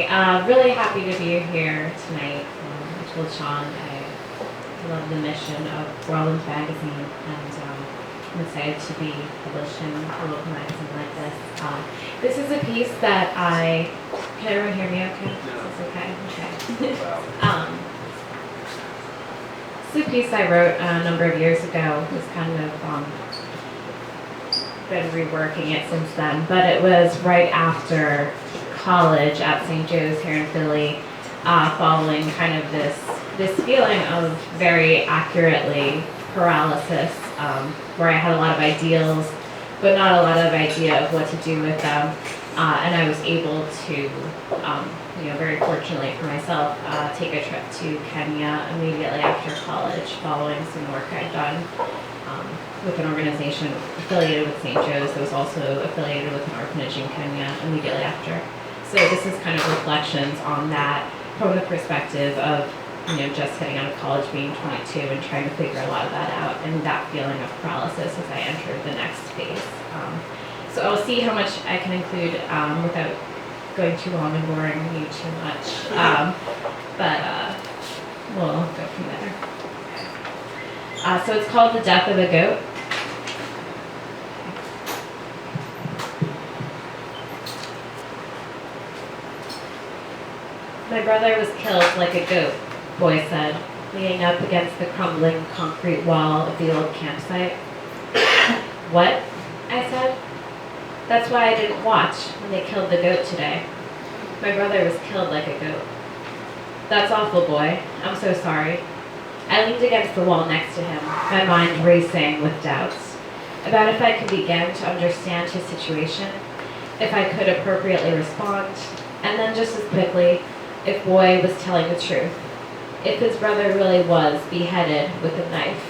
Hi, really happy to be here tonight. I told Sean I love the mission of Whirlwind magazine, and I'm excited to be published in a local magazine like this. This is a piece that can everyone hear me okay? No. Is this okay? Okay. Wow. This is a piece I wrote a number of years ago. It's kind of been reworking it since then, but it was right after college at St. Joe's here in Philly, following kind of this feeling of very accurately paralysis, where I had a lot of ideals, but not a lot of idea of what to do with them, and I was able to, very fortunately for myself, take a trip to Kenya immediately after college, following some work I'd done with an organization affiliated with St. Joe's that was also affiliated with an orphanage in Kenya immediately after. So this is kind of reflections on that from the perspective of, just getting out of college, being 22, and trying to figure a lot of that out, and that feeling of paralysis as I entered the next phase. So I'll see how much I can include without going too long and boring you too much, but we'll go from there. So it's called The Death of a Goat. My brother was killed like a goat, Boy said, leaning up against the crumbling concrete wall of the old campsite. What? I said. That's why I didn't watch when they killed the goat today. My brother was killed like a goat. That's awful, Boy. I'm so sorry. I leaned against the wall next to him, my mind racing with doubts about if I could begin to understand his situation, if I could appropriately respond, and then just as quickly, if Boy was telling the truth, if his brother really was beheaded with a knife.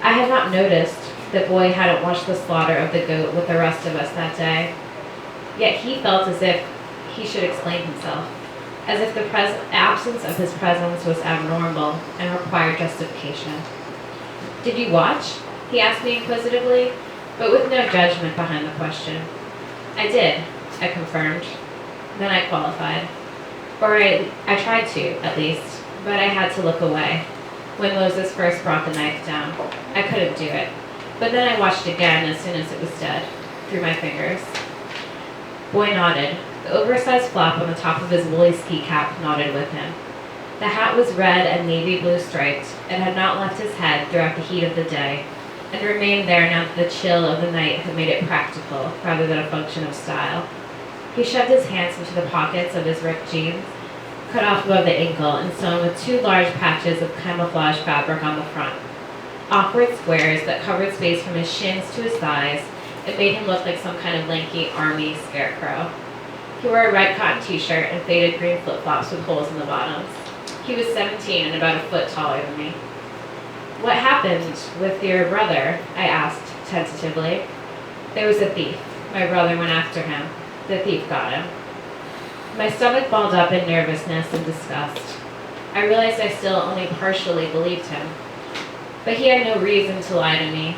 I had not noticed that Boy hadn't watched the slaughter of the goat with the rest of us that day, yet he felt as if he should explain himself, as if the absence of his presence was abnormal and required justification. Did you watch? He asked me inquisitively, but with no judgment behind the question. I did, I confirmed. Then I qualified. Or I tried to, at least, but I had to look away. When Moses first brought the knife down, I couldn't do it. But then I watched again as soon as it was dead, through my fingers. Boy nodded. The oversized flap on the top of his woolly ski cap nodded with him. The hat was red and navy blue striped, and had not left his head throughout the heat of the day, and remained there now that the chill of the night had made it practical rather than a function of style. He shoved his hands into the pockets of his ripped jeans, cut off above the ankle and sewn with two large patches of camouflage fabric on the front. Awkward squares that covered space from his shins to his thighs. It made him look like some kind of lanky army scarecrow. He wore a red cotton t-shirt and faded green flip-flops with holes in the bottoms. He was 17 and about a foot taller than me. What happened with your brother? I asked, tentatively. There was a thief. My brother went after him. The thief got him. My stomach balled up in nervousness and disgust. I realized I still only partially believed him. But he had no reason to lie to me.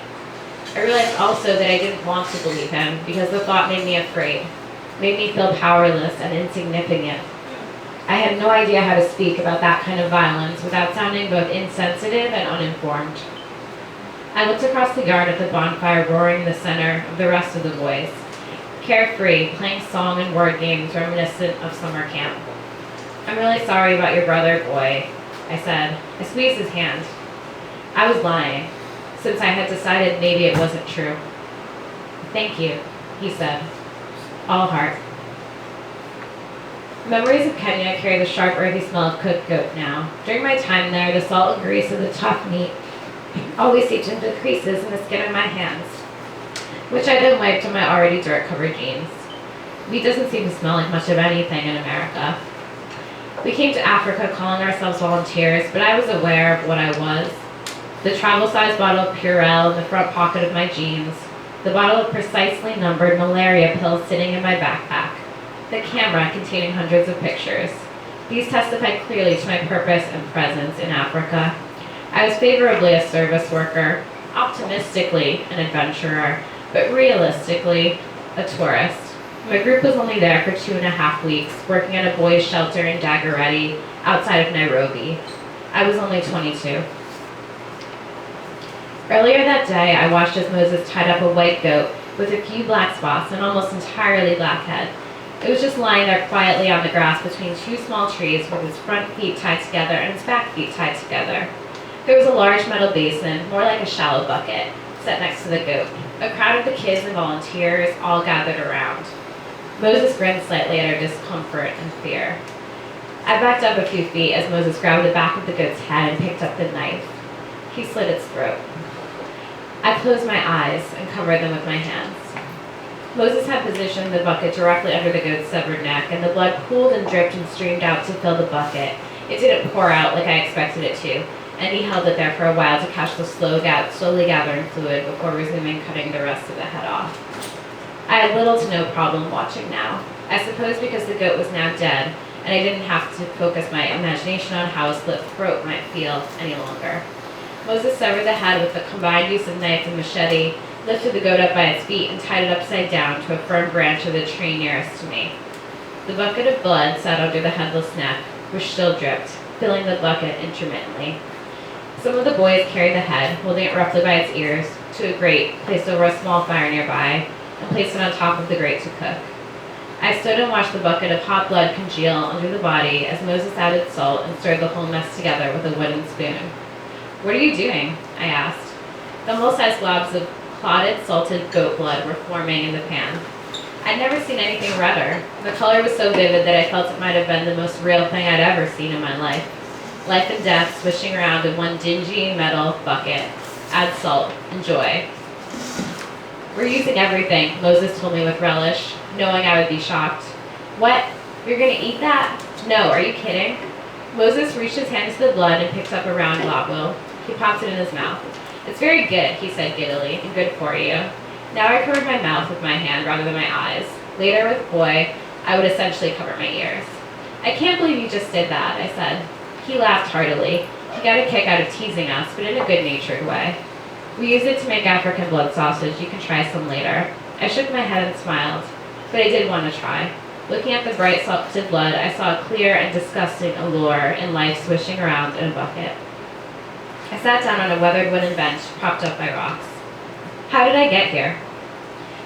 I realized also that I didn't want to believe him because the thought made me afraid, made me feel powerless and insignificant. I had no idea how to speak about that kind of violence without sounding both insensitive and uninformed. I looked across the yard at the bonfire roaring in the center of the rest of the boys, carefree, playing song and word games reminiscent of summer camp. I'm really sorry about your brother, Boy, I said. I squeezed his hand. I was lying, since I had decided maybe it wasn't true. Thank you, he said, all heart. Memories of Kenya carry the sharp, earthy smell of cooked goat now. During my time there, the salt and grease of the tough meat always seeped into the creases in the skin of my hands, which I then wiped on my already dirt-covered jeans. Meat doesn't seem to smell like much of anything in America. We came to Africa calling ourselves volunteers, but I was aware of what I was. The travel-sized bottle of Purell in the front pocket of my jeans, the bottle of precisely numbered malaria pills sitting in my backpack, the camera containing hundreds of pictures. These testify clearly to my purpose and presence in Africa. I was favorably a service worker, optimistically an adventurer, but realistically a tourist. My group was only there for 2.5 weeks, working at a boys' shelter in Dagoretti, outside of Nairobi. I was only 22. Earlier that day, I watched as Moses tied up a white goat with a few black spots and almost entirely black head. It was just lying there quietly on the grass between two small trees with its front feet tied together and its back feet tied together. There was a large metal basin, more like a shallow bucket, set next to the goat. A crowd of the kids and volunteers all gathered around. Moses grinned slightly at our discomfort and fear. I backed up a few feet as Moses grabbed the back of the goat's head and picked up the knife. He slit its throat. I closed my eyes and covered them with my hands. Moses had positioned the bucket directly under the goat's severed neck, and the blood pooled and dripped and streamed out to fill the bucket. It didn't pour out like I expected it to, and he held it there for a while to catch the slowly gathering fluid before resuming cutting the rest of the head off. I had little to no problem watching now. I suppose because the goat was now dead, and I didn't have to focus my imagination on how a slit throat might feel any longer. Moses severed the head with the combined use of knife and machete, lifted the goat up by its feet, and tied it upside down to a firm branch of the tree nearest to me. The bucket of blood sat under the headless neck, which still dripped, filling the bucket intermittently. Some of the boys carried the head, holding it roughly by its ears, to a grate placed over a small fire nearby, and placed it on top of the grate to cook. I stood and watched the bucket of hot blood congeal under the body as Moses added salt and stirred the whole mess together with a wooden spoon. "What are you doing?" I asked. Thumble-sized globs of clotted, salted goat blood were forming in the pan. I'd never seen anything redder. The color was so vivid that I felt it might have been the most real thing I'd ever seen in my life. Life and death swishing around in one dingy metal bucket. Add salt. Enjoy. "We're using everything," Moses told me with relish, knowing I would be shocked. "What? You're gonna eat that? No, are you kidding?" Moses reached his hand to the blood and picked up a round globule. He popped it in his mouth. "It's very good," he said giddily, "and good for you." Now I covered my mouth with my hand rather than my eyes. Later with Boy, I would essentially cover my ears. "I can't believe you just did that," I said. He laughed heartily. He got a kick out of teasing us, but in a good-natured way. "We use it to make African blood sausage. You can try some later." I shook my head and smiled, but I did want to try. Looking at the bright salted blood, I saw a clear and disgusting allure in life swishing around in a bucket. I sat down on a weathered wooden bench propped up by rocks. How did I get here?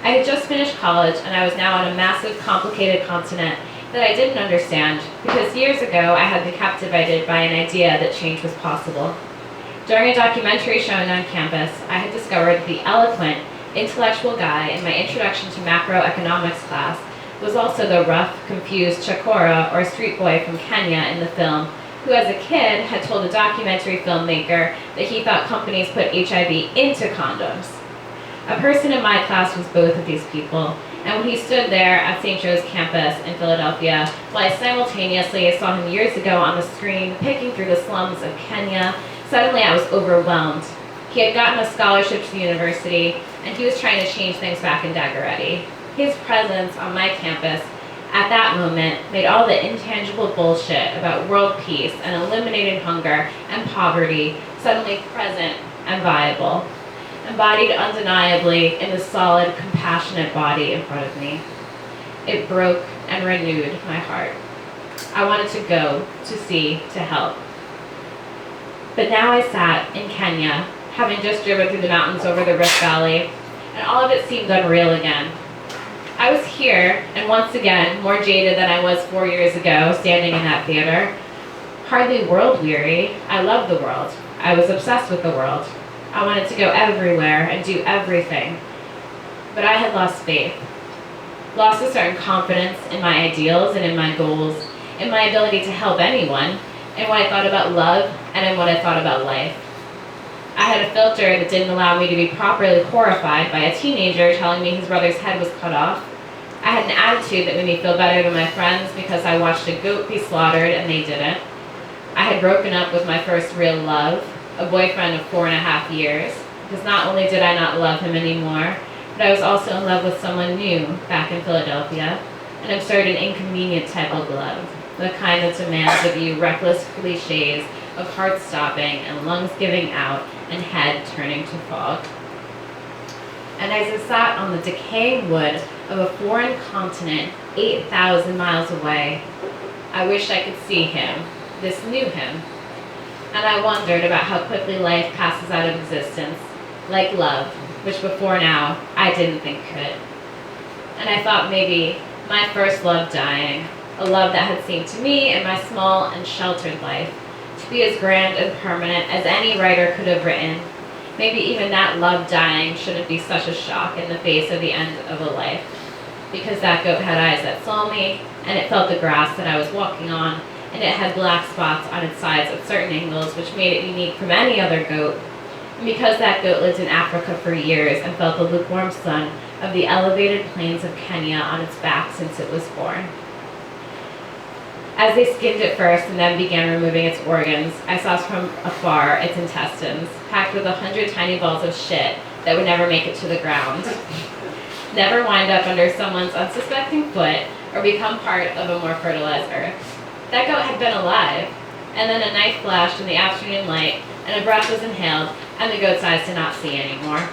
I had just finished college, and I was now on a massive, complicated continent that I didn't understand, because years ago I had been captivated by an idea that change was possible. During a documentary showing on campus, I had discovered the eloquent, intellectual guy in my introduction to macroeconomics class was also the rough, confused chakora or street boy from Kenya in the film, who as a kid had told a documentary filmmaker that he thought companies put HIV into condoms. A person in my class was both of these people, and when he stood there at St. Joe's campus in Philadelphia, while I simultaneously saw him years ago on the screen picking through the slums of Kenya, suddenly I was overwhelmed. He had gotten a scholarship to the university, and he was trying to change things back in Dagoretti. His presence on my campus at that moment made all the intangible bullshit about world peace and eliminating hunger and poverty suddenly present and viable, embodied undeniably in the solid, compassionate body in front of me. It broke and renewed my heart. I wanted to go, to see, to help. But now I sat in Kenya, having just driven through the mountains over the Rift Valley, and all of it seemed unreal again. I was here, and once again, more jaded than I was 4 years ago, standing in that theater. Hardly world-weary. I loved the world. I was obsessed with the world. I wanted to go everywhere and do everything. But I had lost faith. Lost a certain confidence in my ideals and in my goals, in my ability to help anyone, in what I thought about love, and in what I thought about life. I had a filter that didn't allow me to be properly horrified by a teenager telling me his brother's head was cut off. I had an attitude that made me feel better than my friends because I watched a goat be slaughtered and they didn't. I had broken up with my first real love, a boyfriend of 4.5 years, because not only did I not love him anymore, but I was also in love with someone new back in Philadelphia, an absurd and inconvenient type of love, the kind that demands of you reckless cliches of heart stopping and lungs giving out and head turning to fog. And as I sat on the decaying wood of a foreign continent 8,000 miles away. I wished I could see him, this new him. And I wondered about how quickly life passes out of existence, like love, which before now I didn't think could. And I thought maybe my first love dying, a love that had seemed to me in my small and sheltered life to be as grand and permanent as any writer could have written. Maybe even that love dying shouldn't be such a shock in the face of the end of a life. Because that goat had eyes that saw me, and it felt the grass that I was walking on, and it had black spots on its sides at certain angles, which made it unique from any other goat. And because that goat lived in Africa for years and felt the lukewarm sun of the elevated plains of Kenya on its back since it was born. As they skinned it first and then began removing its organs, I saw from afar its intestines, packed with 100 tiny balls of shit that would never make it to the ground, never wind up under someone's unsuspecting foot, or become part of a more fertilized earth. That goat had been alive, and then a knife flashed in the afternoon light, and a breath was inhaled, and the goat's eyes did not see anymore.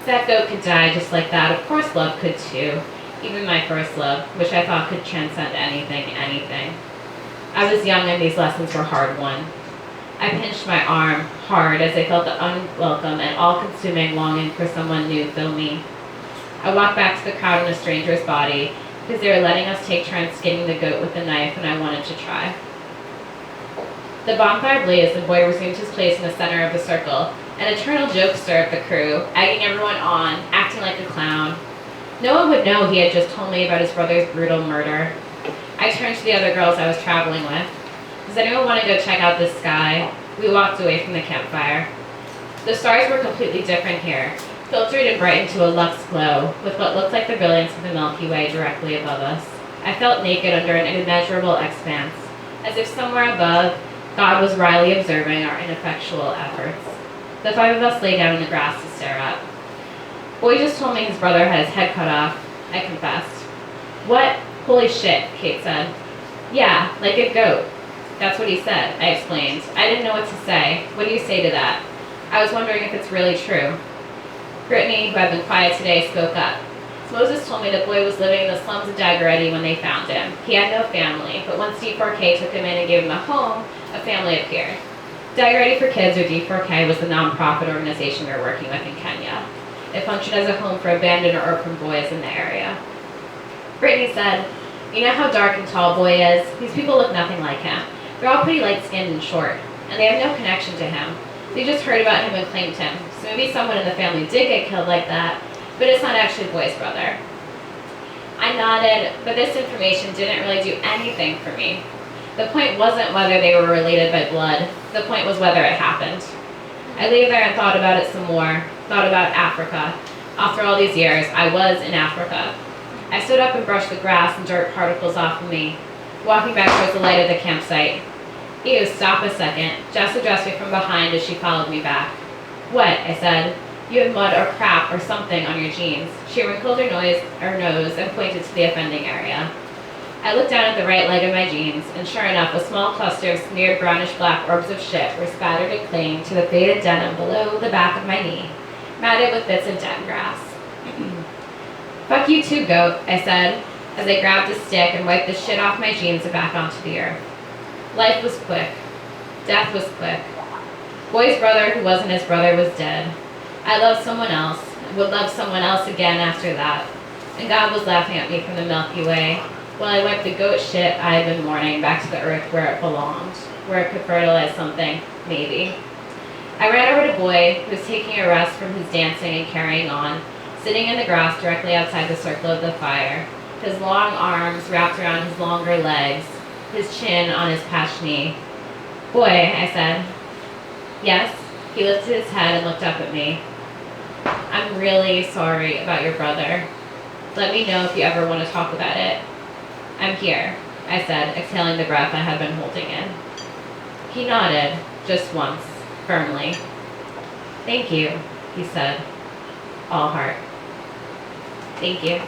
That goat could die just like that. Of course love could too. Even my first love, which I thought could transcend anything. I was young and these lessons were hard won. I pinched my arm hard as I felt the unwelcome and all-consuming longing for someone new fill me. I walked back to the crowd in a stranger's body because they were letting us take turns skinning the goat with a knife, and I wanted to try. The bonfire blazed and Boy resumed his place in the center of the circle, an eternal jokester of the crew, egging everyone on, acting like a clown. No one would know he had just told me about his brother's brutal murder. I turned to the other girls I was traveling with. Does anyone want to go check out the sky? We walked away from the campfire. The stars were completely different here, filtered and brightened to a luxe glow, with what looked like the brilliance of the Milky Way directly above us. I felt naked under an immeasurable expanse, as if somewhere above, God was wryly observing our ineffectual efforts. The five of us lay down in the grass to stare up. Boy just told me his brother had his head cut off, I confessed. What? Holy shit, Kate said. Yeah, like a goat. That's what he said, I explained. I didn't know what to say. What do you say to that? I was wondering if it's really true. Brittany, who had been quiet today, spoke up. Moses told me that Boy was living in the slums of Dagoretti when they found him. He had no family, but once D4K took him in and gave him a home, a family appeared. Dagoretti for Kids, or D4K, was the nonprofit organization we were working with in Kenya. It functioned as a home for abandoned or orphan boys in the area. Brittany said, you know how dark and tall Boy is? These people look nothing like him. They're all pretty light-skinned and short, and they have no connection to him. They just heard about him and claimed him, so maybe someone in the family did get killed like that, but it's not actually Boy's brother. I nodded, but this information didn't really do anything for me. The point wasn't whether they were related by blood. The point was whether it happened. I lay there and thought about it some more, thought about Africa. After all these years, I was in Africa. I stood up and brushed the grass and dirt particles off of me, walking back towards the light of the campsite. Ew, stop a second. Jess addressed me from behind as she followed me back. What? I said. You have mud or crap or something on your jeans. She wrinkled her nose and pointed to the offending area. I looked down at the right leg of my jeans, and sure enough, a small cluster of smeared brownish-black orbs of shit were spattered and clinging to the faded denim below the back of my knee, matted with bits of dead grass. Fuck you too, goat, I said, as I grabbed a stick and wiped the shit off my jeans and back onto the earth. Life was quick. Death was quick. Boy's brother, who wasn't his brother, was dead. I loved someone else, and would love someone else again after that. And God was laughing at me from the Milky Way, while I wiped the goat shit I had been mourning back to the earth where it belonged, where it could fertilize something, maybe. I ran over to Boy, who was taking a rest from his dancing and carrying on, sitting in the grass directly outside the circle of the fire, his long arms wrapped around his longer legs, his chin on his patched knee. Boy, I said. Yes? He lifted his head and looked up at me. I'm really sorry about your brother. Let me know if you ever want to talk about it. I'm here, I said, exhaling the breath I had been holding in. He nodded, just once, firmly. Thank you, he said, all heart. Thank you.